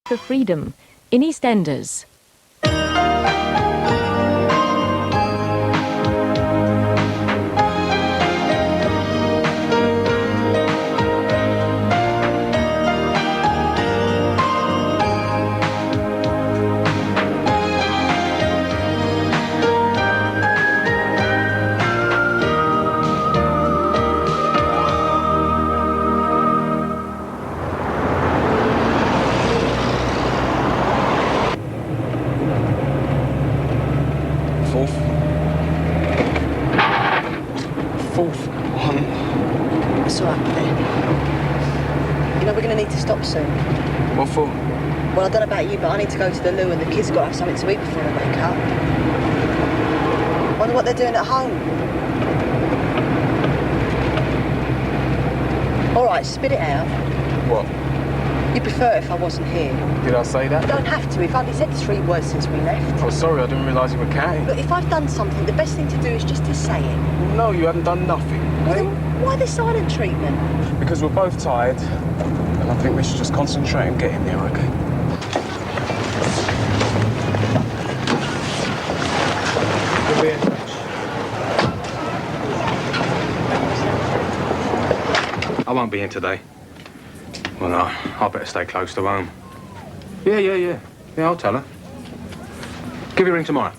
for freedom in EastEnders. Fourth one. It's all right there. You know, we're going to need to stop soon. What for? Well, I don't know about you, but I need to go to the loo and the kids got to have something to eat before they wake up. Wonder what they're doing at home. All right, spit it out. What? You'd prefer it if I wasn't here. Did I say You that? don't have to. We've only said 3 words since we left. Oh, sorry, I didn't realise you were counting. Look, if I've done something, the best thing to do is just to say it. No, you haven't done nothing, eh? Then why the silent treatment? Because we're both tired, and I think we should just concentrate on getting there, okay? We'll be in touch. I won't be in today. Well, no, I better stay close to home. Yeah, I'll tell her. Give you a ring tomorrow.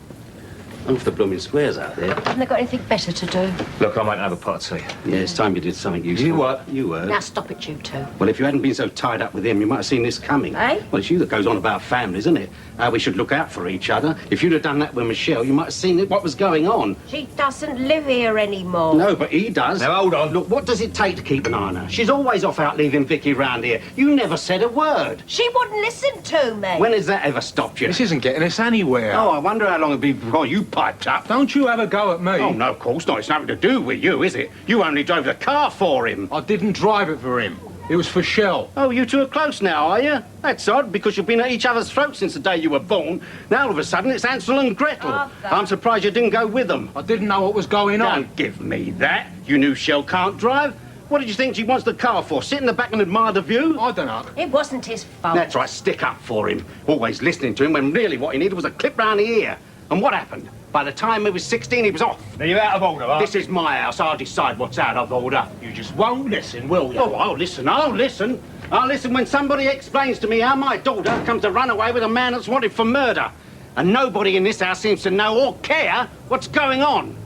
Off the blooming squares out there. Haven't they got anything better to do? Look, I might have a pot of tea. Yeah, it's time you did something useful. You what? You were. Now stop it, you two. Well, if you hadn't been so tied up with him, you might have seen this coming. Eh? Well, it's you that goes on about families, isn't it? How we should look out for each other. If you'd have done that with Michelle, you might have seen what was going on. She doesn't live here anymore. No, but he does. Now, hold on. Look, what does it take to keep an eye on her? She's always off out leaving Vicky round here. You never said a word. She wouldn't listen to me. When has that ever stopped you? This isn't getting us anywhere. Oh, I wonder how long it'll be before you piped up. Don't you have a go at me. Oh, no, of course not. It's nothing to do with you, is it? You only drove the car for him. I didn't drive it for him. It was for Shell. Oh, you two are close now, are you? That's odd, because you've been at each other's throats since the day you were born. Now, all of a sudden, it's Hansel and Gretel. Arthur. I'm surprised you didn't go with them. I didn't know what was going on. Don't give me that. You knew Shell can't drive. What did you think she wants the car for? Sit in the back and admire the view? I don't know. It wasn't his fault. That's right, stick up for him. Always listening to him when really what he needed was a clip round the ear. And what happened? By the time he was 16, he was off. Are you out of order, huh? This is my house. I'll decide what's out of order. You just won't listen, will you? Oh, I'll listen. I'll listen. I'll listen when somebody explains to me how my daughter comes to run away with a man that's wanted for murder. And nobody in this house seems to know or care what's going on.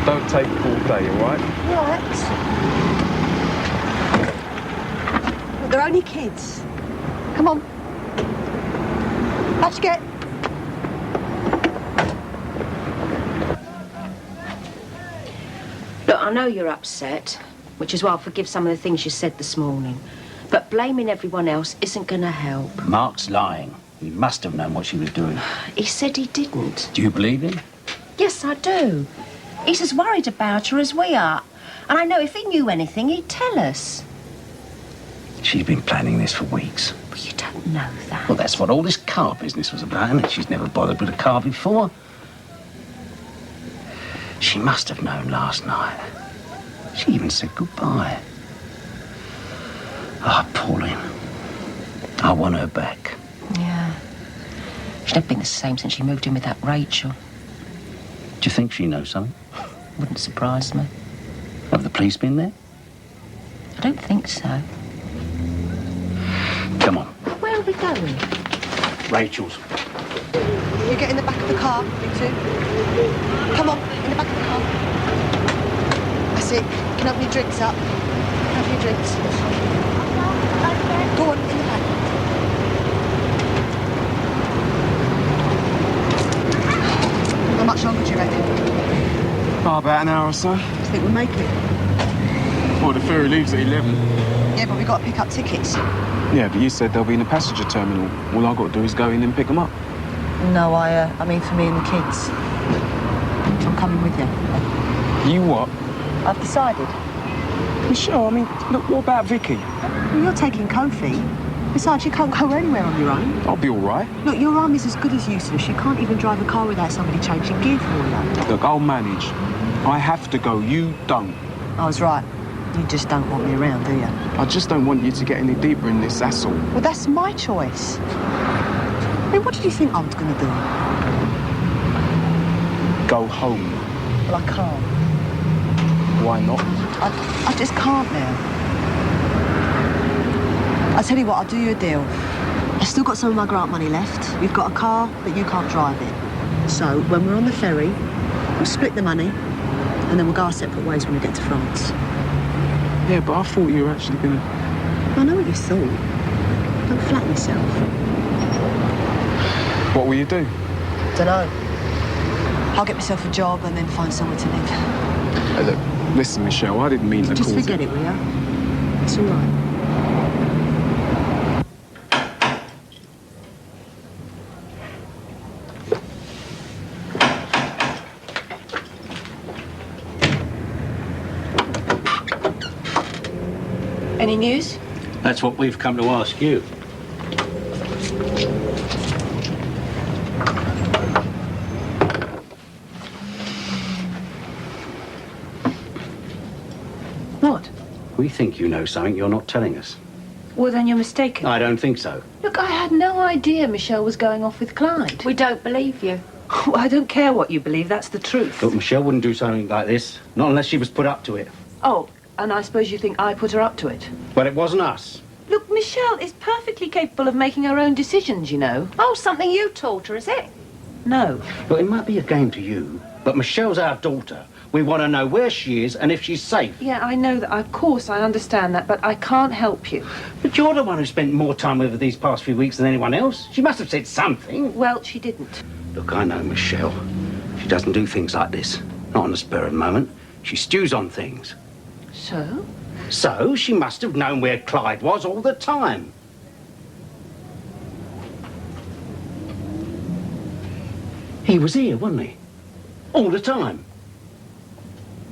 Don't take it all day, all right? Right. Look, they're only kids. Come on. Let's get. Look, I know you're upset, which is why I'll forgive some of the things you said this morning. But blaming everyone else isn't going to help. Mark's lying. He must have known what she was doing. He said he didn't. Do you believe him? Yes, I do. He's as worried about her as we are. And I know if he knew anything, he'd tell us. She's been planning this for weeks. But you don't know that. Well, that's what all this car business was about, isn't it? She's never bothered with a car before. She must have known last night. She even said goodbye. Ah, Pauline. I want her back. Yeah. She's never been the same since she moved in with that Rachel. Do you think she knows something? Wouldn't surprise me. Have the police been there? I don't think so. Come on. Where are we going? Rachel's. You get in the back of the car, you two. Come on, in the back of the car. That's it. You can open your drinks up. Have your drinks. Go on, in the back. How much longer do you reckon? Oh, about an hour or so. Do you think we'll make it? Well, the ferry leaves at 11. Yeah, but we've got to pick up tickets. Yeah, but you said they'll be in the passenger terminal. All I've got to do is go in and pick them up. No, I mean for me and the kids. I'm coming with you. You what? I've decided. Michelle, I mean, look, what about Vicky? Well, you're taking Kofi. Besides, you can't go anywhere on your own. I'll be all right. Look, your arm is as good as useless. You can't even drive a car without somebody changing gear for you. Look, I'll manage. I have to go. You don't. I was right. You just don't want me around, do you? I just don't want you to get any deeper in this, that's all. Well, that's my choice. I mean, what did you think I was going to do? Go home. Well, I can't. Why not? I just can't now. I'll tell you what, I'll do you a deal. I've still got some of my grant money left. We've got a car, but you can't drive it. So, when we're on the ferry, we'll split the money, and then we'll go our separate ways when we get to France. Yeah, but I thought you were actually gonna... I know what you thought. Don't flatten yourself. What will you do? Dunno. I'll get myself a job and then find somewhere to live. Hey, look, listen, Michelle, I didn't mean to Just cause forget it, will ya? It's all right. Any news? That's what we've come to ask you. What? We think you know something you're not telling us. Well, then you're mistaken. I don't think so. Look, I had no idea Michelle was going off with Clyde. We don't believe you. Well, I don't care what you believe, that's the truth. Look, Michelle wouldn't do something like this, not unless she was put up to it. Oh, and I suppose you think I put her up to it? But it wasn't us. Look, Michelle is perfectly capable of making her own decisions, you know. Oh, something you taught her, is it? No. Look, it might be a game to you, but Michelle's our daughter. We want to know where she is and if she's safe. Yeah, I know that. Of course, I understand that, but I can't help you. But you're the one who spent more time with her these past few weeks than anyone else. She must have said something. Well, she didn't. Look, I know Michelle. She doesn't do things like this. Not on the spur of the moment. She stews on things. So? So she must have known where Clyde was all the time. He was here, wasn't he? All the time.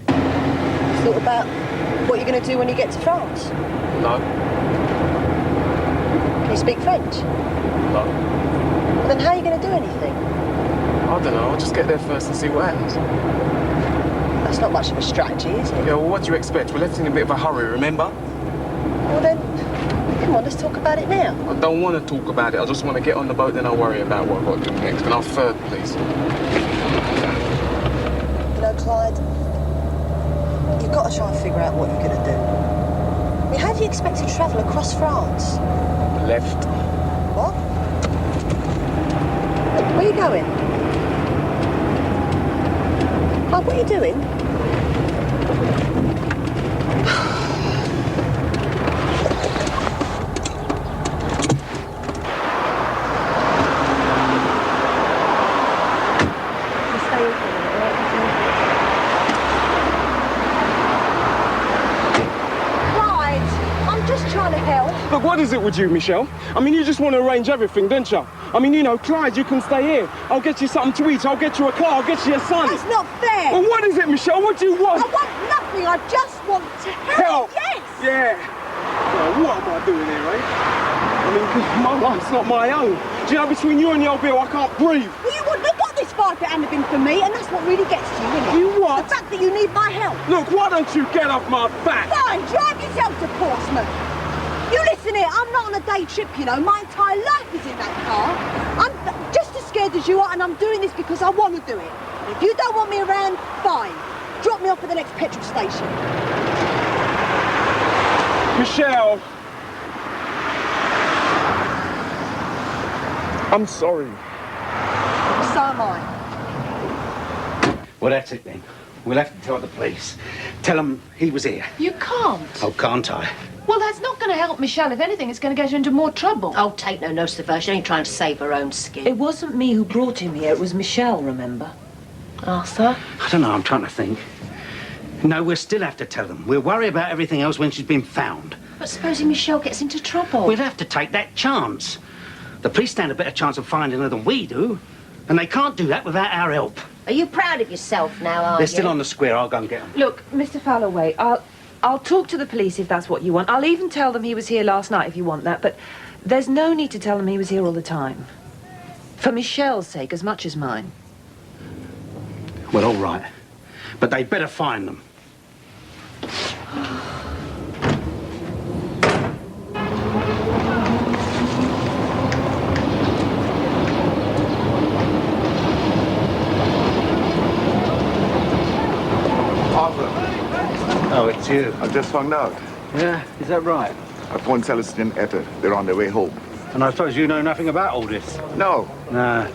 Thought about what you're going to do when you get to France? No. Can you speak French? No. Well, then how are you going to do anything? I don't know, I'll just get there first and see what happens. That's not much of a strategy, is it? Yeah, well, what do you expect? We're left in a bit of a hurry, remember? Well, then, come on, let's talk about it now. I don't want to talk about it. I just want to get on the boat, then I'll worry about what I've got to do next. Can I have third, please? You know, Clyde, you've got to try and figure out what you're going to do. I mean, how do you expect to travel across France? Left. What? Where are you going? Oh, what are you doing? Look, what is it with you, Michelle? I mean, you just want to arrange everything, don't you? I mean, you know, Clyde, you can stay here. I'll get you something to eat. I'll get you a car. I'll get you a son. That's not fair. Well, what is it, Michelle? What do you want? I want nothing. I just want to help. Yes. Yeah. Well, what am I doing here, eh? I mean, 'cause my life's not my own. Do you know, between you and the old Bill, I can't breathe. Well, you wouldn't have got this far if it hadn't been for me, and that's what really gets to you, isn't it? You what? The fact that you need my help. Look, why don't you get off my back? Fine, drive yourself to Portsmouth. You listen here, I'm not on a day trip, you know. My entire life is in that car. I'm just as scared as you are, and I'm doing this because I want to do it. If you don't want me around, fine. Drop me off at the next petrol station. Michelle. I'm sorry. So am I. Well, that's it then. We'll have to tell the police. Tell them he was here. You can't. Oh, can't I? Well, that's not going to help Michelle. If anything, it's going to get her into more trouble. Oh, take no notice of her. She's only trying to save her own skin. It wasn't me who brought him here. It was Michelle, remember? Arthur? I don't know. I'm trying to think. No, we'll still have to tell them. We'll worry about everything else when she's been found. But supposing Michelle gets into trouble? We'll have to take that chance. The police stand a better chance of finding her than we do. And they can't do that without our help. Are you proud of yourself now, are you? They're still on the square. I'll go and get them. Look, Mr. Falloway, I'll talk to the police if that's what you want. I'll even tell them he was here last night if you want that, but there's no need to tell them he was here all the time. For Michelle's sake as much as mine. Well, all right. But they'd better find them. Oh, it's you. I just found out. Yeah, is that right? I phoned Celestin and Etta. They're on their way home. And I suppose you know nothing about all this? No. Nah.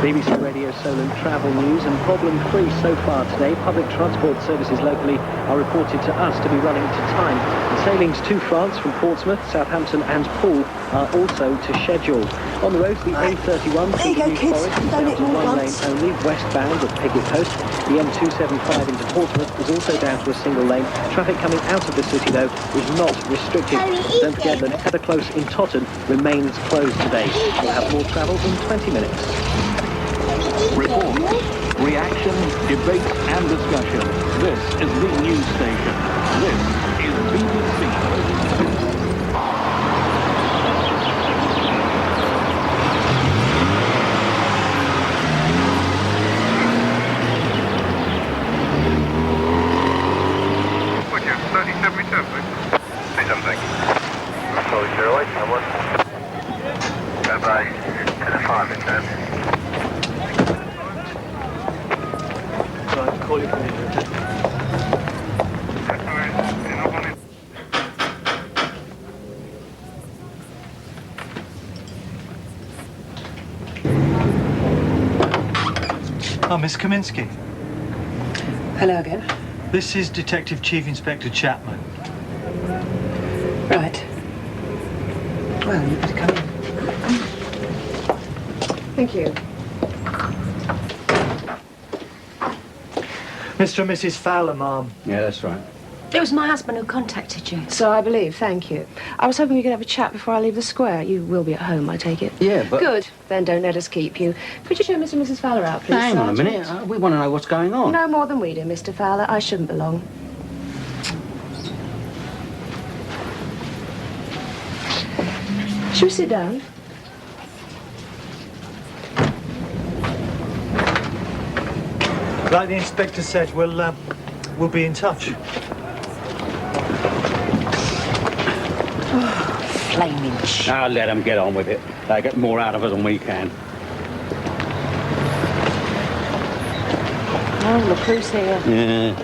BBC Radio Solent travel news, and problem-free so far today. Public transport services locally are reported to us to be running to time. And sailings to France from Portsmouth, Southampton and Poole are also to schedule. On the road, the A31 There you go, through kids. Forest is Don't down to ignore one lane once. only, westbound at Picket Post. The M275 into Portsmouth is also down to a single lane. Traffic coming out of the city, though, is not restricted. Don't forget that Heather Close in Totton remains closed today. We'll have more travel in 20 minutes. Report, reaction, debate and discussion. This is the news station. This is BBC. Would you? 3072, please. Say something. Sorry, 08, someone. Bye-bye. To the 5 in time. Oh, Miss Kaminsky. Hello again. This is Detective Chief Inspector Chapman. Right. Well, you better come in. Thank you. Mr. and Mrs. Fowler, ma'am. Yeah, that's right. It was my husband who contacted you. So I believe, thank you. I was hoping we could have a chat before I leave the square. You will be at home, I take it. Yeah, but... Good. Then don't let us keep you. Could you show Mr. and Mrs. Fowler out, please, Hang on a Sergeant? minute. We want to know what's going on. No more than we do, Mr. Fowler. I shouldn't belong. Shall we sit down? Like the inspector said, we'll be in touch. Flaming sh... I'll let them get on with it. They get more out of it than we can. Oh, the crew's here. Yeah.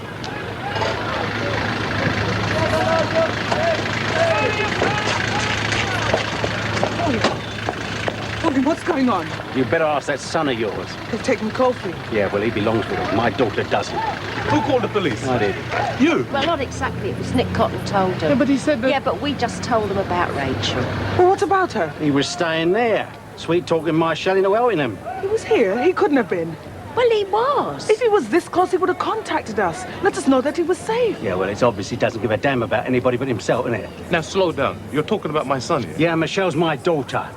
Bobby, what's going on? You better ask that son of yours. They've taken Kofi. Yeah, well, he belongs with us. My daughter doesn't. Who called the police? I did. You? Well, not exactly. It was Nick Cotton told him. Yeah, but he said that... Yeah, but we just told him about Rachel. Well, what about her? He was staying there. Sweet-talking my Shelley to Ellingham. He was here. He couldn't have been. Well, he was. If he was this close, he would have contacted us. Let us know that he was safe. Yeah, well, it's obvious he doesn't give a damn about anybody but himself, innit? Now, slow down. You're talking about my son here. Yeah, Michelle's my daughter.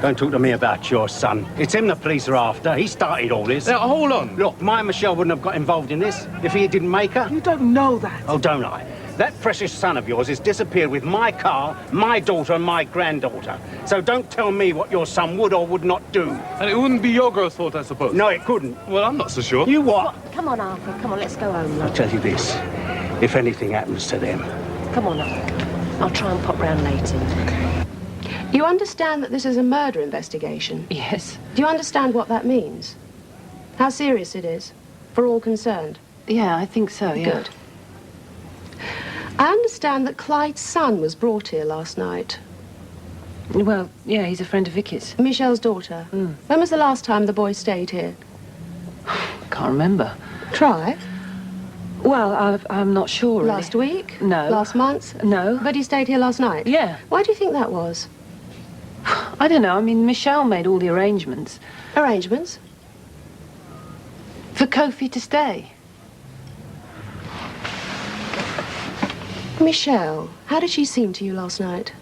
Don't talk to me about your son. It's him the police are after. He started all this. Now, hold on. Look, my Michelle wouldn't have got involved in this if he didn't make her. You don't know that. Oh, don't I? That precious son of yours has disappeared with my car, my daughter, and my granddaughter. So don't tell me what your son would or would not do. And it wouldn't be your girl's fault, I suppose? No, it couldn't. Well, I'm not so sure. You what? Come on, Arthur. Come on, let's go home. I'll tell you this. If anything happens to them... Come on, Arthur. I'll try and pop round later. You understand that this is a murder investigation? Yes. Do you understand what that means? How serious it is for all concerned? Yeah, I think so, yeah. Good. I understand that Clyde's son was brought here last night. Well, yeah, he's a friend of Vicky's. Michelle's daughter. Mm. When was the last time the boy stayed here? Can't remember. Try. Well, I'm not sure, really. Last week? No. Last month? No. But he stayed here last night? Yeah. Why do you think that was? I don't know. I mean, Michelle made all the arrangements. Arrangements? For Kofi to stay. Michelle, how did she seem to you last night?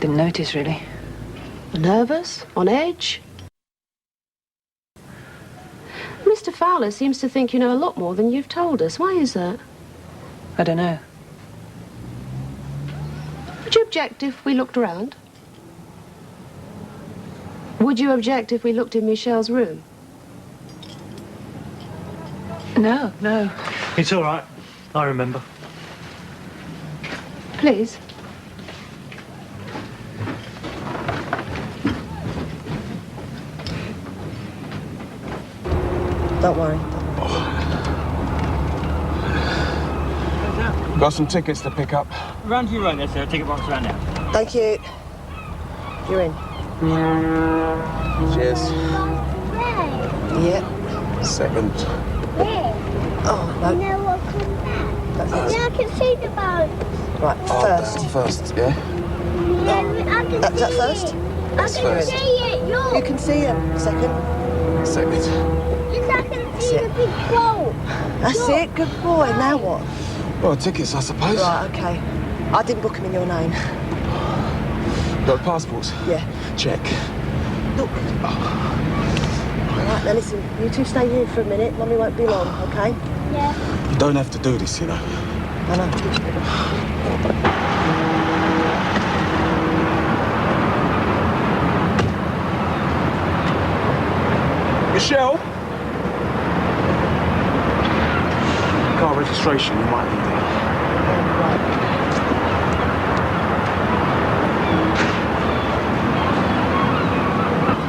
Didn't notice, really. Nervous? On edge? Mr. Fowler seems to think you know a lot more than you've told us. Why is that? I don't know. Would you object if we looked around? Would you object if we looked in Michelle's room? No, no. It's all right. I remember. Please. Don't worry. Got some tickets to pick up. Round to your right there, sir. Ticket box around now. Thank you. You're in. Cheers. Yeah. Second. Oh, no. No, I'll come back. That's it. Yeah, I can see the boat. Right, first. First, yeah? Yeah, I can That's see that first? it. That's I can first. see it, look. You can see him. Second. Second. Yes, I can see the big boat. That's Look. it. Good boy. Now what? Well, tickets, I suppose. Right, okay. I didn't book him in your name. Got passports? Yeah. Check. Look. All right, now listen. You two stay here for a minute. Mummy won't be long, okay? Yeah. You don't have to do this, you know. I know. Michelle? Car registration, you might need it.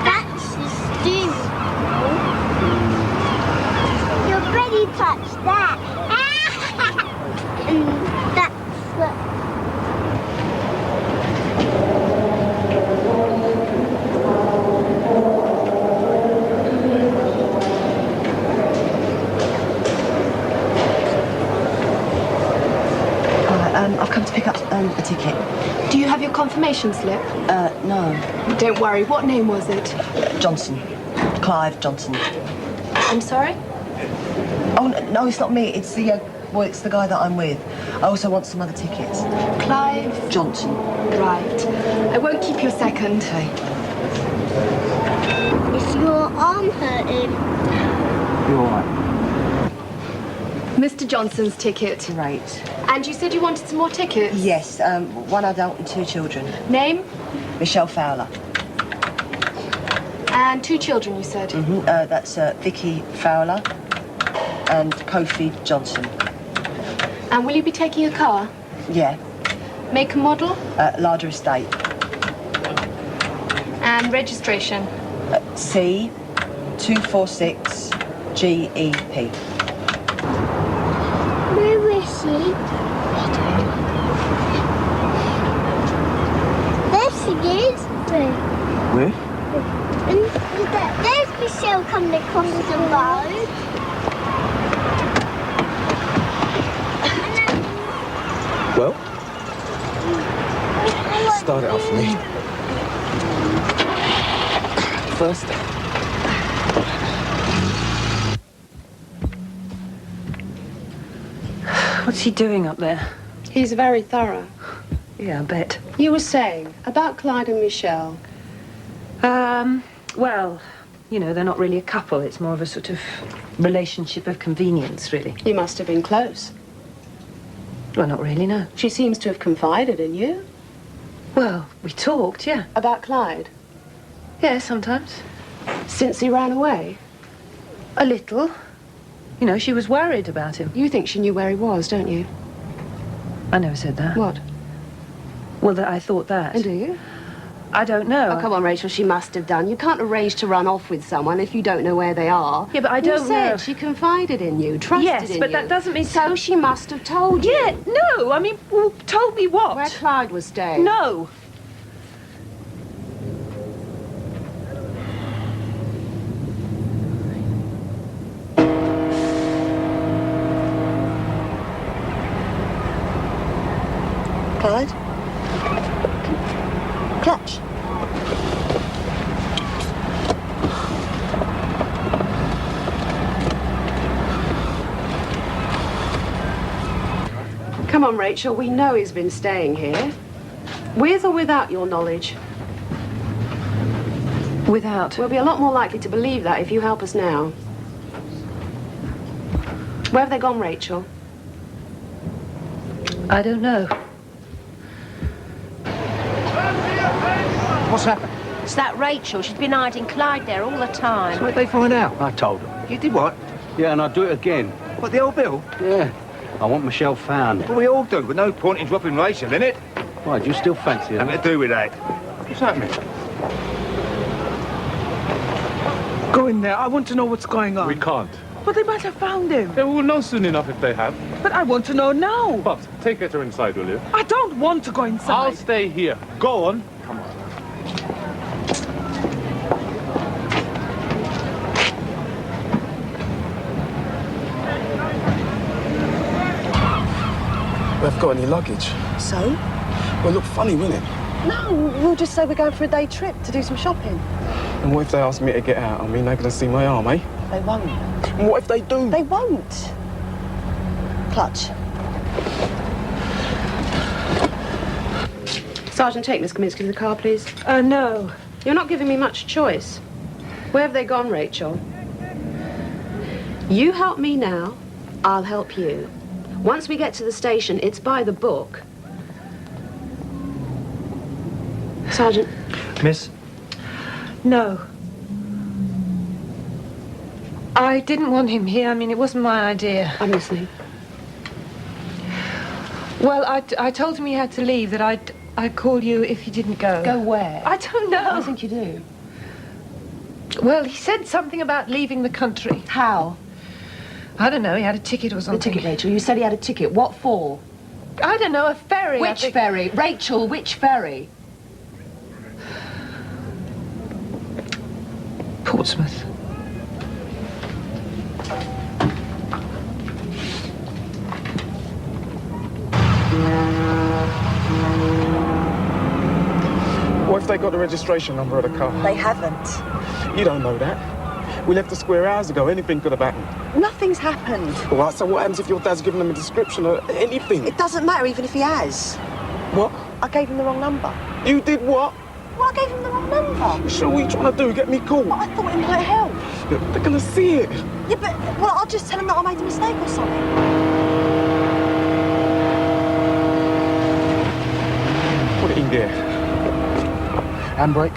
That's the steering wheel. Your belly touched that. And that's the... I've come to pick up a ticket. Do you have your confirmation slip? No. Don't worry. What name was it? Johnson. Clive Johnson. I'm sorry? Oh, no, it's not me. It's the, well, it's the guy that I'm with. I also want some other tickets. Clive Johnson. Right. I won't keep you a second. Okay. Is your arm hurting? You're all right. Mr. Johnson's ticket. Great. And you said you wanted some more tickets? Yes, one adult and 2 children. Name? Michelle Fowler. And 2 children, you said? That's Vicky Fowler and Kofi Johnson. And will you be taking a car? Yeah. Make and model? Larder Estate. And registration? C246 GEP. Where is she? There she is. Where? And there's Michelle coming across the road. Well? Start it off for me. First. What's he doing up there? He's very thorough. Yeah, I bet. You were saying about Clyde and Michelle. Well, you know, they're not really a couple. It's more of a sort of relationship of convenience, really. You must have been close. Well, not really, no. She seems to have confided in you. Well, we talked, yeah. About Clyde? Yeah, sometimes. Since he ran away? A little. You know, she was worried about him. You think she knew where he was, don't you? I never said that. What? Well, that I thought that. And do you? I don't know. Oh, come on, Rachel, she must have done. You can't arrange to run off with someone if you don't know where they are. Yeah, but I don't You said know. she confided in you, trusted Yes, in but you. that doesn't mean... So she must have told you. Yeah, no, I mean, well, told me what? Where Clyde was staying. No. Clyde? Clutch. Come on, Rachel, we know he's been staying here. With or without your knowledge? Without. We'll be a lot more likely to believe that if you help us now. Where have they gone, Rachel? I don't know. What's happened? It's that Rachel. She's been hiding Clyde there all the time. Where'd they find out? I told them. You did what? Yeah, and I'll do it again. What, the old bill? Yeah. I want Michelle found. Well, we all do, but no point in dropping Rachel, innit? Why, do you still fancy her? Nothing to do with that. What's happening? Go in there. I want to know what's going on. We can't. But they might have found him. They will know soon enough if they have. But I want to know now. But take her inside, will you? I don't want to go inside. I'll stay here. Go on. Come on. We haven't got any luggage. So? Well, look funny, wouldn't it? No, we'll just say we're going for a day trip to do some shopping. And what if they ask me to get out? I mean, they're going to see my arm, eh? They won't. And what if they do? They won't. Clutch. Sergeant, take Miss Kaminsky to the car, please. No. You're not giving me much choice. Where have they gone, Rachel? You help me now, I'll help you. Once we get to the station, it's by the book. Sergeant. Miss? No. I didn't want him here. I mean, it wasn't my idea. I'm listening. Well, I told him he had to leave, that I'd call you if he didn't go. Go where? I don't know. I think you do. Well, he said something about leaving the country. How? I don't know. He had a ticket or something. The ticket, Rachel. You said he had a ticket. What for? I don't know. A ferry. Which ferry? Rachel, which ferry? Portsmouth. What if they got the registration number of the car? They haven't. You don't know that. We left the square hours ago. Anything could have happened. Nothing's happened. All right, so what happens if your dad's given them a description of anything? It doesn't matter even if he has. What? I gave him the wrong number. You did what? Well, I gave him the wrong number. Sure, what are you trying to do? Get me caught? But I thought it might help. They're gonna see it. Yeah, but, well, I'll just tell him that I made a mistake or something. Put it in gear. Handbrake.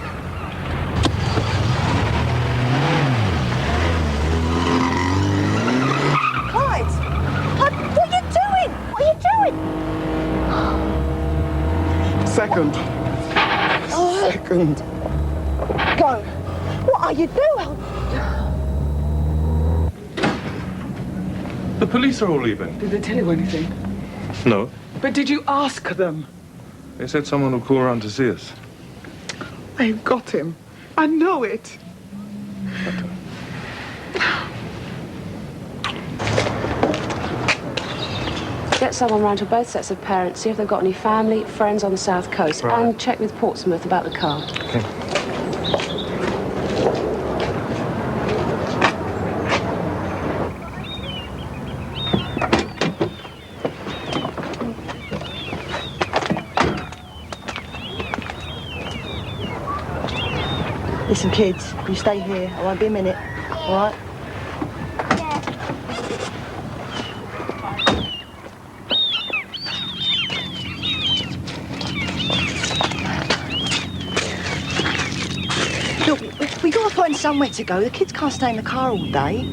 Clyde! Clyde, what are you doing? What are you doing? Second. Second. Go. What are you doing? The police are all leaving. Did they tell you anything? No. But did you ask them? They said someone will call around to see us. They've got him. I know it. Get someone round to both sets of parents, see if they've got any family, friends on the south coast, Right. and check with Portsmouth about the car. Okay. Listen, kids, you stay here. I won't be a minute. All right? Look, we got to find somewhere to go. The kids can't stay in the car all day.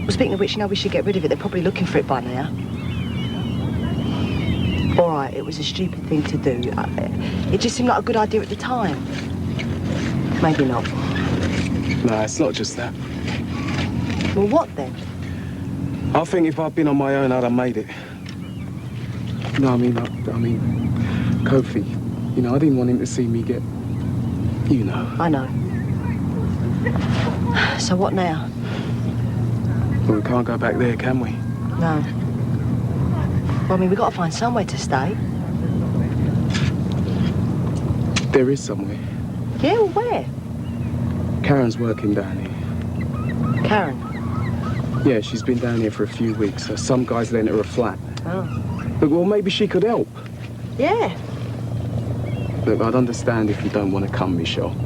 Well, speaking of which, you know, we should get rid of it. They're probably looking for it by now. All right, it was a stupid thing to do. It just seemed like a good idea at the time. Maybe not. No, it's not just that. Well, what then? I think if I'd been on my own, I'd have made it. No, I mean, Kofi. You know, I didn't want him to see me get... You know. I know. So what now? Well, we can't go back there, can we? No. Well, I mean, we've got to find somewhere to stay. There is somewhere. Yeah, well, where? Karen's working down here. Karen? Yeah, she's been down here for a few weeks. So some guy's lent her a flat. Oh. Look, well, maybe she could help. Yeah. Look, I'd understand if you don't want to come, Michelle.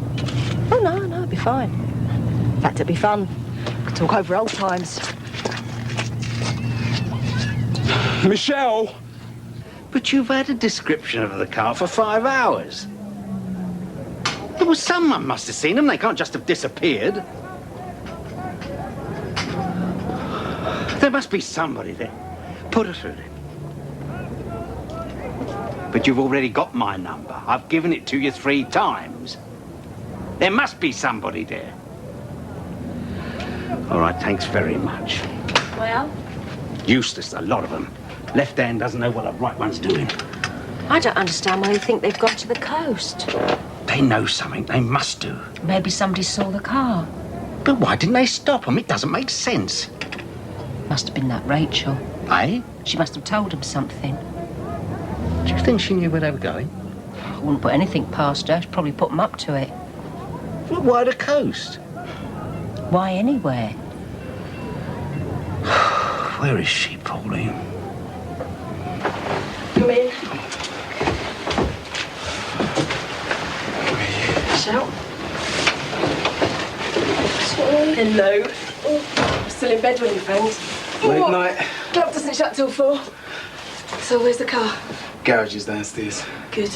Oh, no, it'd be fine. In fact, it'd be fun. Could talk over old times. Michelle! But you've had a description of the car for 5 hours. Well, someone must have seen them. They can't just have disappeared. must be somebody there. Put her through then. But you've already got my number. I've given it to you 3 times. There must be somebody there. All right, thanks very much. Well? Useless, a lot of them. Left hand doesn't know what the right one's doing. I don't understand why they think they've got to the coast. They know something. They must do. Maybe somebody saw the car. But why didn't they stop them? It doesn't make sense. Must have been that Rachel. Eh? She must have told them something. Do you think she knew where they were going? I wouldn't put anything past her. She'd probably put them up to it. Well, why the coast? Why anywhere? Where is she, Pauline? Come in. Michelle. Hello. I'm still in bed when you phoned. Late night. Club doesn't shut till 4. So where's the car? Garage is downstairs. Good.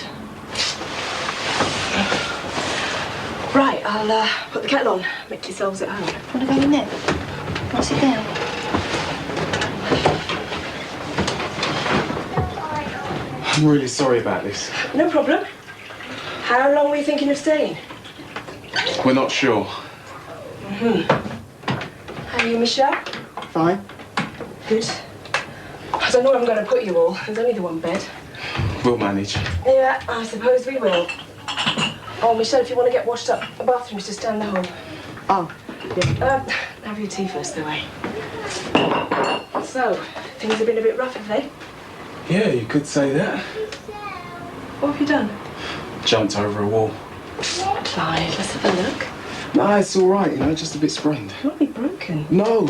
Right, I'll put the kettle on. Make yourselves at home. Want to go in there? I'll sit down. I'm really sorry about this. No problem. How long were you thinking of staying? We're not sure. How are you, Michelle? Fine. Good. I don't know where I'm going to put you all. There's only the one bed. We'll manage. Yeah, I suppose we will. Oh, Michelle, if you want to get washed up, the bathroom's just down the hall. Oh, yeah. Have your tea first, though, eh? So, things have been a bit rough, have they? Yeah, you could say that. What have you done? Jumped over a wall. Clive, let's have a look. No, it's all right, you know, just a bit sprained. It won't be broken. No.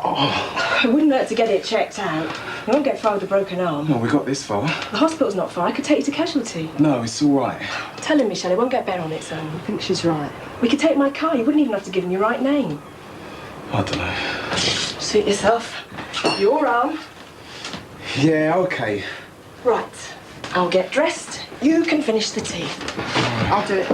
Oh. It wouldn't hurt to get it checked out. You won't get far with a broken arm. Well, we got this far. The hospital's not far. I could take you to casualty. No, it's all right. Tell him, Michelle, it won't get better on its own. I think she's right. We could take my car. You wouldn't even have to give him your right name. I don't know. Suit yourself. Your arm. Yeah, okay. Right. I'll get dressed. You can finish the tea. I'll do it.